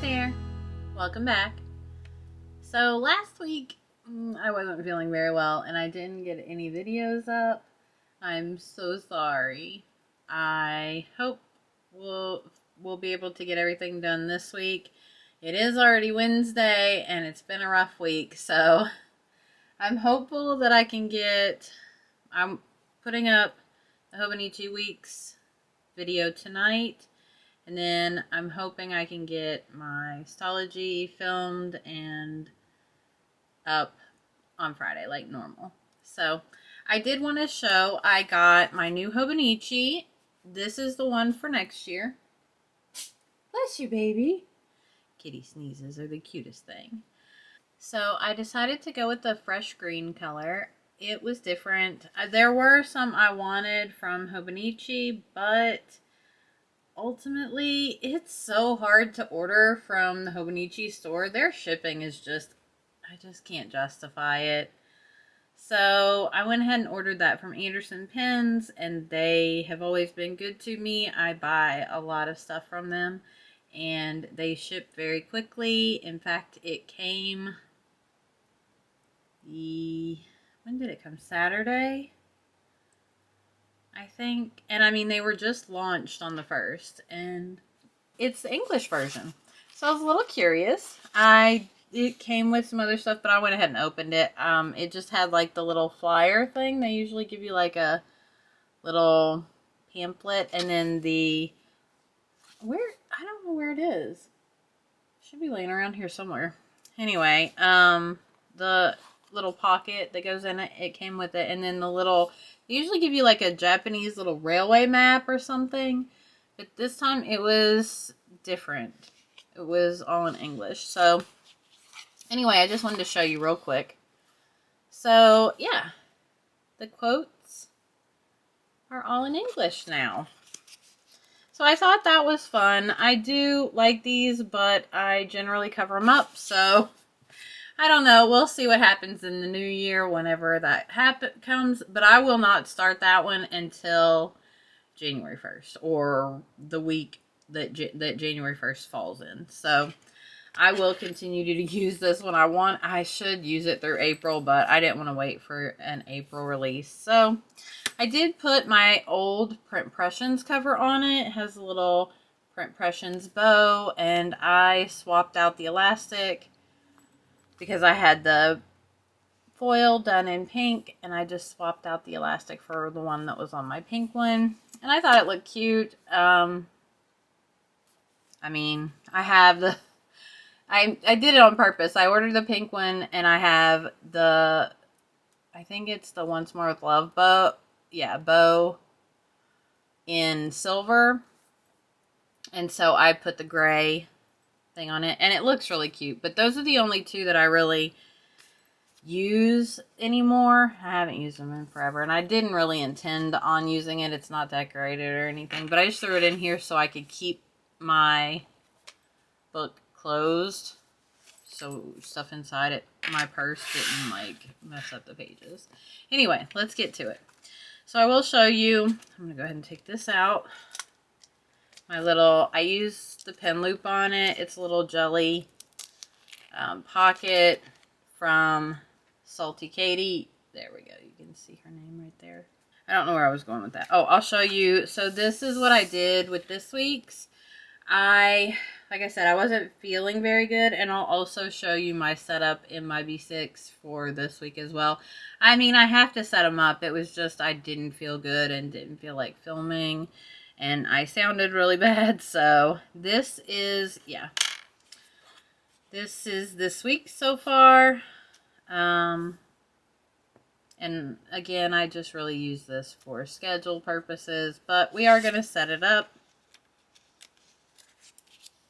there, welcome back. So last week I wasn't feeling very well and I didn't get any videos up. I'm so sorry. I hope we'll be able to get everything done this week. It is already Wednesday and it's been a rough week, so I'm hopeful that I'm putting up the Hobonichi Weeks video tonight. And then I'm hoping I can get my Stology filmed and up on Friday like normal. So I did want to show I got my new Hobonichi. This is the one for next year. Bless you, baby. Kitty sneezes are the cutest thing. So I decided to go with the fresh green color. It was different. There were some I wanted from Hobonichi, but ultimately, it's so hard to order from the Hobonichi store. Their shipping is I just can't justify it. So I went ahead and ordered that from Anderson Pens, and they have always been good to me. I buy a lot of stuff from them, and they ship very quickly. In fact, it came when did it come? Saturday? I think. And I mean, they were just launched on the 1st, and it's the English version. So I was a little curious. It came with some other stuff, but I went ahead and opened it. It just had like the little flyer thing. They usually give you like a little pamphlet, and then I don't know where it is. It should be laying around here somewhere. Anyway, the little pocket that goes in it, it came with it, and then they usually give you like a Japanese little railway map or something, but this time it was different. It was all in English. So anyway, I just wanted to show you real quick. So yeah, the quotes are all in English now. So I thought that was fun. I do like these, but I generally cover them up, so I don't know. We'll see what happens in the new year whenever that comes. But I will not start that one until January 1st. Or the week that January 1st falls in. So I will continue to use this when I want. I should use it through April. But I didn't want to wait for an April release. So I did put my old Print Impressions cover on it. It has a little Print Impressions bow. And I swapped out the elastic, because I had the foil done in pink, and I just swapped out the elastic for the one that was on my pink one. And I thought it looked cute. I mean, I did it on purpose. I ordered the pink one, and I have I think it's the Once More with Love bow. Yeah, bow in silver. And so I put the gray thing on it, and it looks really cute. But those are the only two that I really use anymore. I haven't used them in forever, and I didn't really intend on using it. It's not decorated or anything, but I just threw it in here so I could keep my book closed, so stuff inside it, my purse, didn't like mess up the pages. Anyway, let's get to it. So I will show you. I'm gonna go ahead and take this out. I used the pen loop on it. It's a little jelly pocket from Salty Katie. There we go. You can see her name right there. I don't know where I was going with that. Oh, I'll show you. So this is what I did with this week's. Like I said, I wasn't feeling very good, and I'll also show you my setup in my B6 for this week as well. I mean, I have to set them up. It was just I didn't feel good and didn't feel like filming. And I sounded really bad, so this is this week so far. And again, I just really use this for schedule purposes, but we are going to set it up.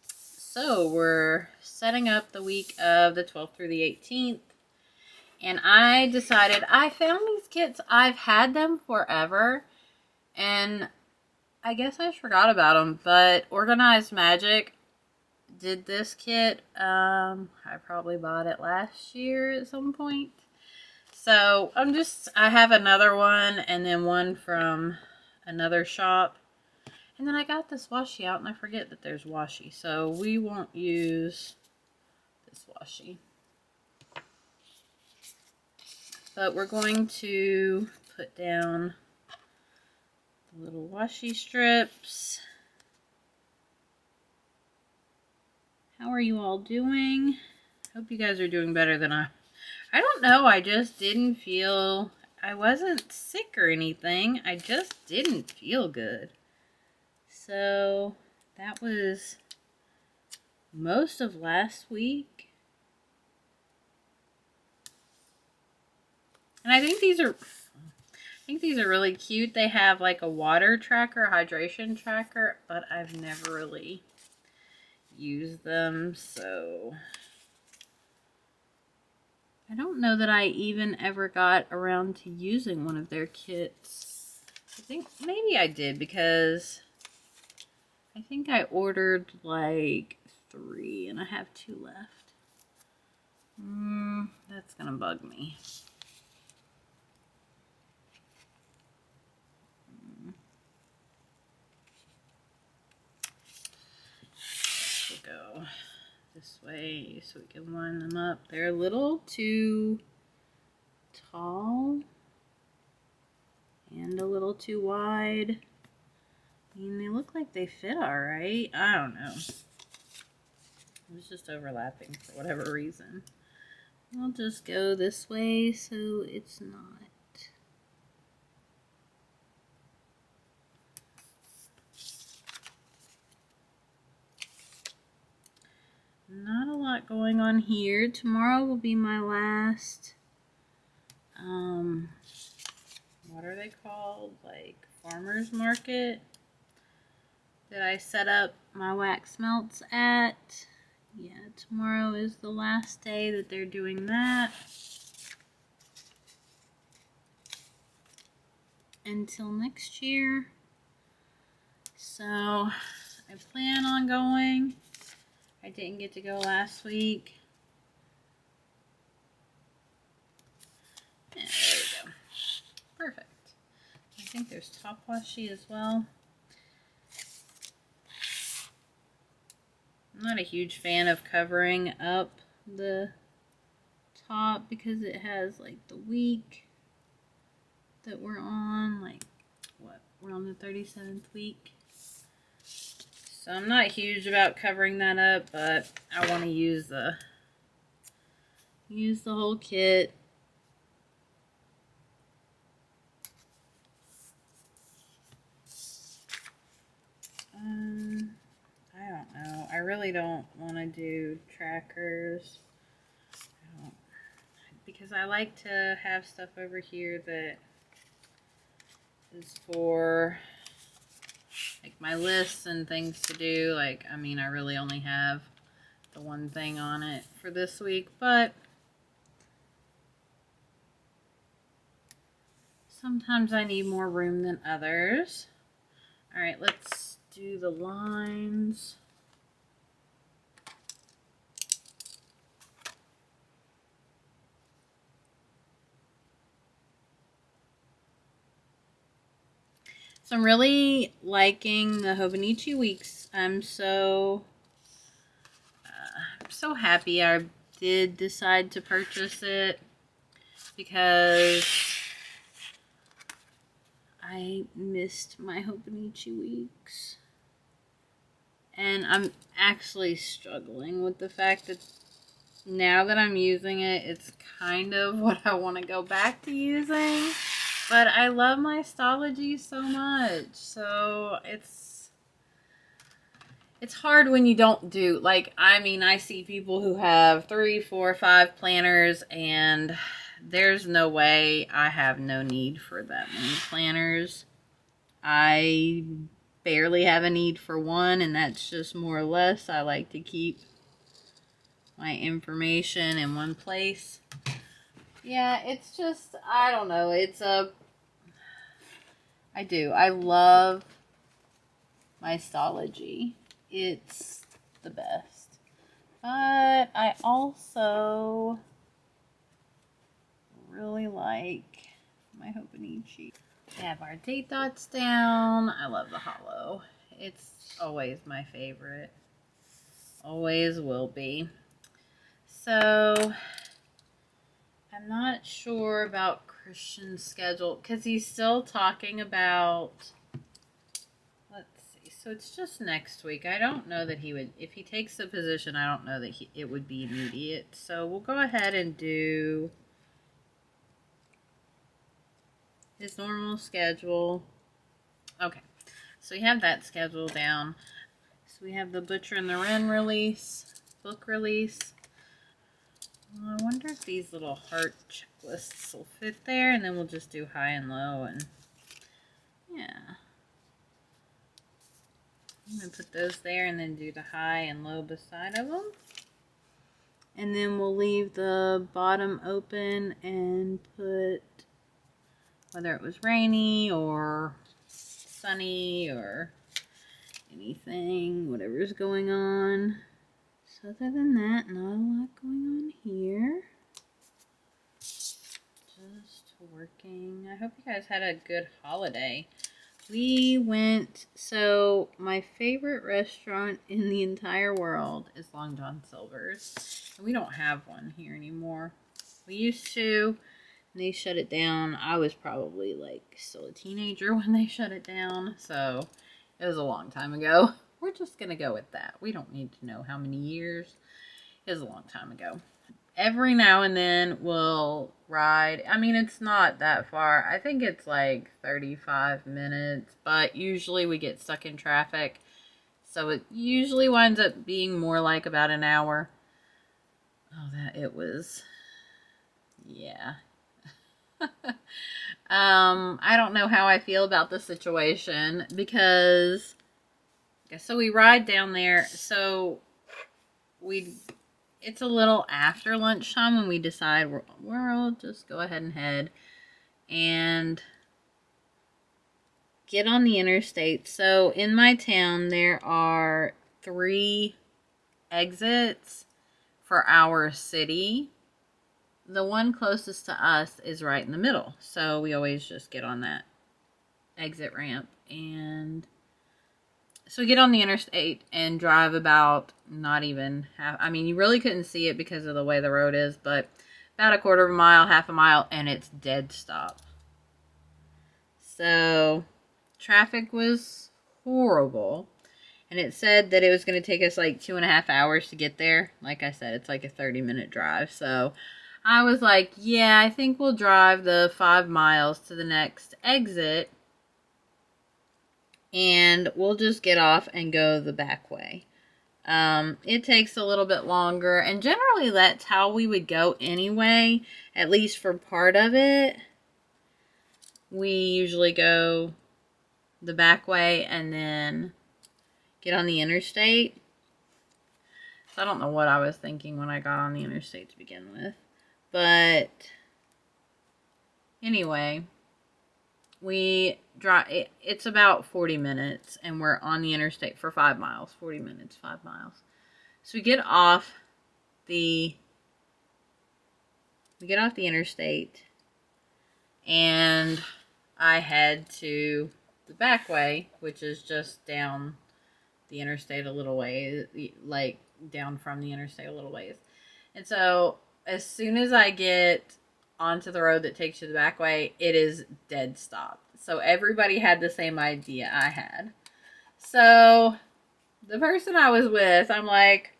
So we're setting up the week of the 12th through the 18th. And I decided, I found these kits. I've had them forever, and I guess I forgot about them, but Organized Magic did this kit. I probably bought it last year at some point. So I have another one, and then one from another shop. And then I got this washi out and I forget that there's washi. So we won't use this washi. But we're going to put down the little washi strips. How are you all doing? Hope you guys are doing better than I don't know. I just didn't feel... I wasn't sick or anything. I just didn't feel good. So that was most of last week. And I think these are really cute. They have like a water tracker, hydration tracker, but I've never really used them, so I don't know that I even ever got around to using one of their kits. I think maybe I did, because I think I ordered like 3 and I have 2 left. That's gonna bug me. We'll go this way so we can line them up. They're a little too tall and a little too wide. I mean, they look like they fit all right. I don't know. It was just overlapping for whatever reason. I'll just go this way so it's not. Not a lot going on here. Tomorrow will be my last, what are they called? Like farmer's market that I set up my wax melts at. Yeah, tomorrow is the last day that they're doing that. Until next year. So I plan on going. I didn't get to go last week. Yeah, there we go. Perfect. I think there's top washi as well. I'm not a huge fan of covering up the top because it has like the week that we're on. Like, what? We're on the 37th week. So I'm not huge about covering that up, but I want to use the whole kit. I don't know. I really don't want to do trackers. Because I like to have stuff over here that is for like my lists and things to do. Like, I mean, I really only have the one thing on it for this week, but sometimes I need more room than others. All right, let's do the lines. So I'm really liking the Hobonichi Weeks. I'm so happy I did decide to purchase it because I missed my Hobonichi Weeks. And I'm actually struggling with the fact that now that I'm using it, it's kind of what I want to go back to using. But I love my Stology so much. So it's hard when you don't do, like, I mean, I see people who have 3, 4, 5 planners, and there's no way. I have no need for that many planners. I barely have a need for one, and that's just more or less. I like to keep my information in one place. Yeah, it's just, I don't know. I love my Stology. It's the best. But I also really like my Hobonichi. We have our date dots down. I love the hollow. It's always my favorite. Always will be. So, I'm not sure about Christian's schedule because he's still talking about, let's see, so it's just next week. I don't know that he would, if he takes the position, I don't know that it would be immediate. So we'll go ahead and do his normal schedule. Okay, so we have that schedule down. So we have the Butcher and the Wren book release. Well, I wonder if these little heart checklists will fit there, and then we'll just do high and low, and yeah. I'm going to put those there and then do the high and low beside of them. And then we'll leave the bottom open and put whether it was rainy or sunny or anything, whatever's going on. So other than that, not a lot going on here. Just working. I hope you guys had a good holiday. We went, so my favorite restaurant in the entire world is Long John Silver's. And we don't have one here anymore. We used to, and they shut it down. I was probably like still a teenager when they shut it down. So it was a long time ago. We're just going to go with that. We don't need to know how many years. It was a long time ago. Every now and then we'll ride. I mean, it's not that far. I think it's like 35 minutes, but usually we get stuck in traffic. So it usually winds up being more like about an hour. Oh, yeah. I don't know how I feel about the situation because, so we ride down there. So it's a little after lunchtime when we decide we'll just go ahead and head and get on the interstate. So in my town, there are 3 exits for our city. The one closest to us is right in the middle. So we always just get on that exit ramp. And so we get on the interstate and drive about not even half. I mean, you really couldn't see it because of the way the road is, but about a quarter of a mile, half a mile, and it's dead stop. So traffic was horrible. And it said that it was going to take us like 2.5 hours to get there. Like I said, it's like a 30-minute drive. So I was like, yeah, I think we'll drive the 5 miles to the next exit. And we'll just get off and go the back way. It takes a little bit longer. And generally that's how we would go anyway. At least for part of it. We usually go the back way and then get on the interstate. So I don't know what I was thinking when I got on the interstate to begin with. But anyway, we drive. It's about 40 minutes, and we're on the interstate for 5 miles. 40 minutes, 5 miles. So we get off the interstate, and I head to the back way, which is just down the interstate a little ways, like down from the interstate a little ways. And so as soon as I get onto the road that takes you the back way, it is dead stop. So everybody had the same idea I had. So the person I was with, I'm like,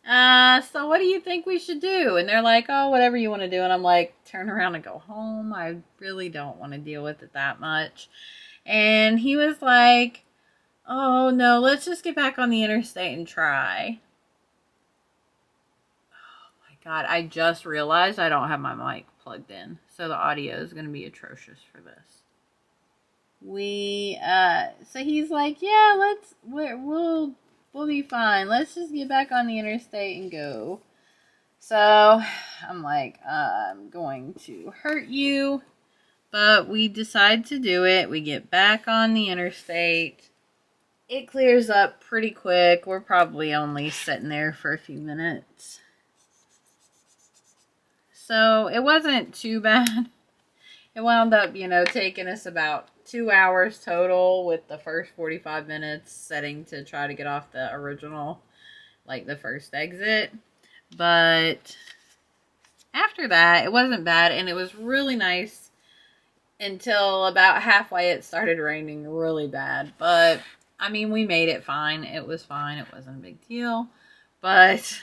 so what do you think we should do? And they're like, oh, whatever you want to do. And I'm like, turn around and go home. I really don't want to deal with it that much. And he was like, oh, no, let's just get back on the interstate and try. Oh, my God. I just realized I don't have my mic plugged in. So the audio is going to be atrocious for this. So he's like, yeah, we'll be fine. Let's just get back on the interstate and go. So I'm like, I'm going to hurt you. But we decide to do it. We get back on the interstate. It clears up pretty quick. We're probably only sitting there for a few minutes. So it wasn't too bad. It wound up, taking us about 2 hours total, with the first 45 minutes setting to try to get off the original, like the first exit. But after that, it wasn't bad, and it was really nice until about halfway it started raining really bad. But I mean, we made it fine. It was fine. It wasn't a big deal. But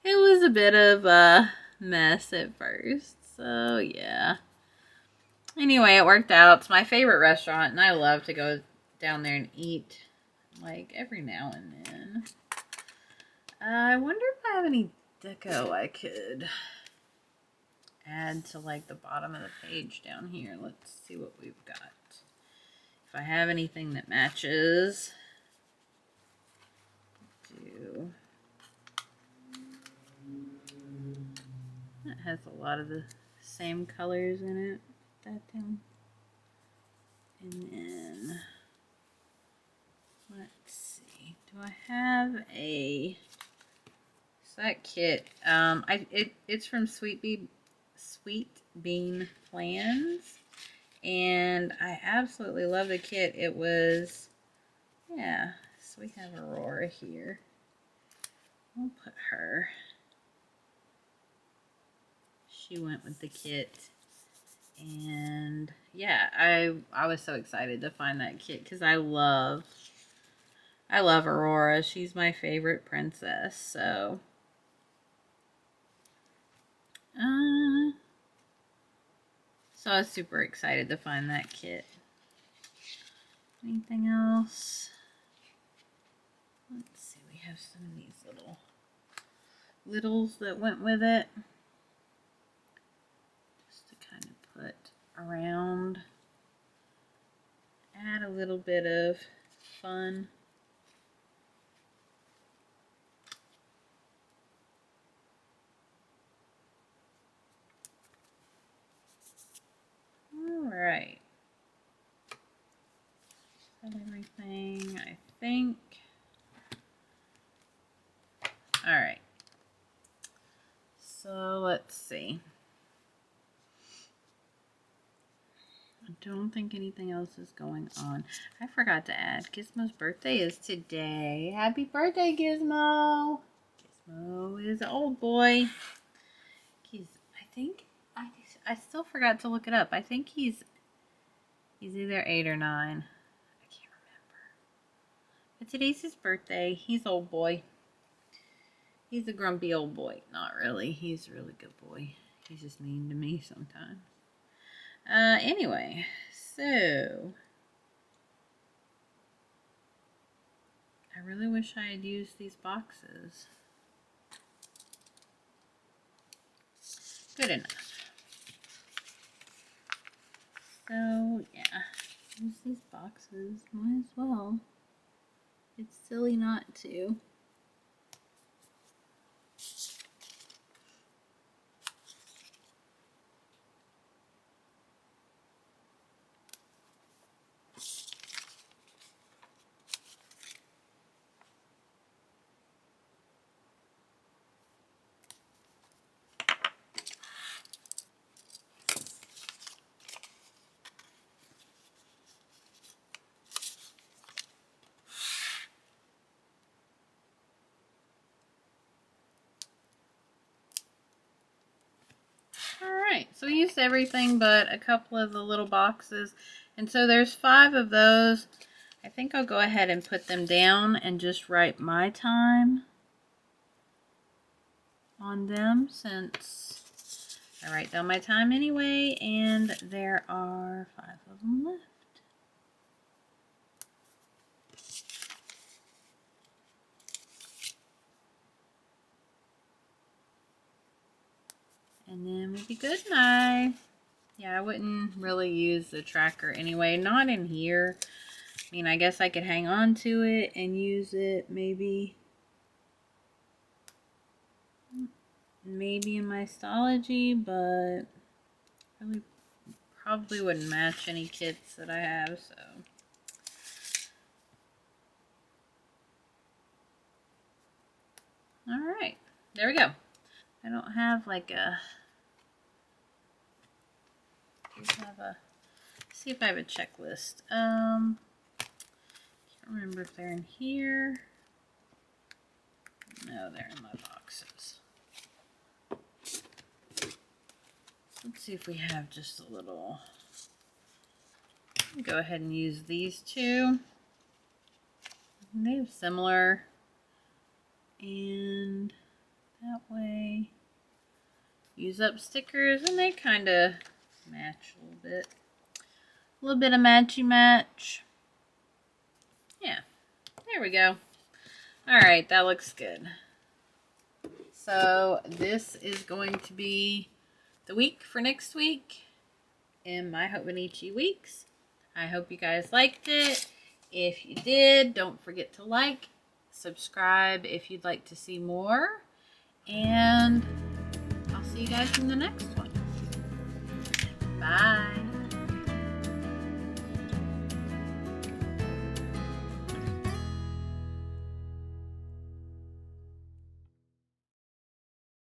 it was a bit of a mess at first. So yeah. Anyway, it worked out. It's my favorite restaurant, and I love to go down there and eat, like, every now and then. I wonder if I have any deco I could add to, like, the bottom of the page down here. Let's see what we've got. If I have anything that matches. That has a lot of the same colors in it. That down. And then, let's see. Do I have a... So that kit, it's from Sweet Bean Plans, and I absolutely love the kit. It was, yeah, so we have Aurora here. We'll put her. She went with the kit, and yeah, I was so excited to find that kit because I love Aurora. She's my favorite princess, so. So I was super excited to find that kit. Anything else? Let's see, we have some of these littles that went with it. Just to kind of put around. Add a little bit of fun. Alright. Is that everything? I think. Alright. So let's see. I don't think anything else is going on. I forgot to add, Gizmo's birthday is today. Happy birthday, Gizmo! Gizmo is an old boy. I still forgot to look it up. I think he's either 8 or 9. I can't remember. But today's his birthday. He's old boy. He's a grumpy old boy. Not really. He's a really good boy. He's just mean to me sometimes. Anyway, so I really wish I had used these boxes. Good enough. So, yeah, use these boxes. Might as well. It's silly not to. Alright, so we used everything but a couple of the little boxes. And so there's 5 of those. I think I'll go ahead and put them down and just write my time on them, since I write down my time anyway, and there are 5 of them left. And then we'll be good. And I wouldn't really use the tracker anyway, not in here. I mean, I guess I could hang on to it and use it maybe in my Stology, but really probably wouldn't match any kits that I have, so. Alright, there we go. I don't have like a, see if I have a checklist. Can't remember if they're in here. No, they're in my boxes. Let's see if we have just a little. Go ahead and use these two. They have similar. And that way, use up stickers, and they kind of match a little bit. A little bit of matchy match. Yeah, there we go. All right, that looks good. So this is going to be the week for next week in my Hobonichi weeks. I hope you guys liked it. If you did, don't forget to like, subscribe if you'd like to see more, and I'll see you guys in the next one. Bye.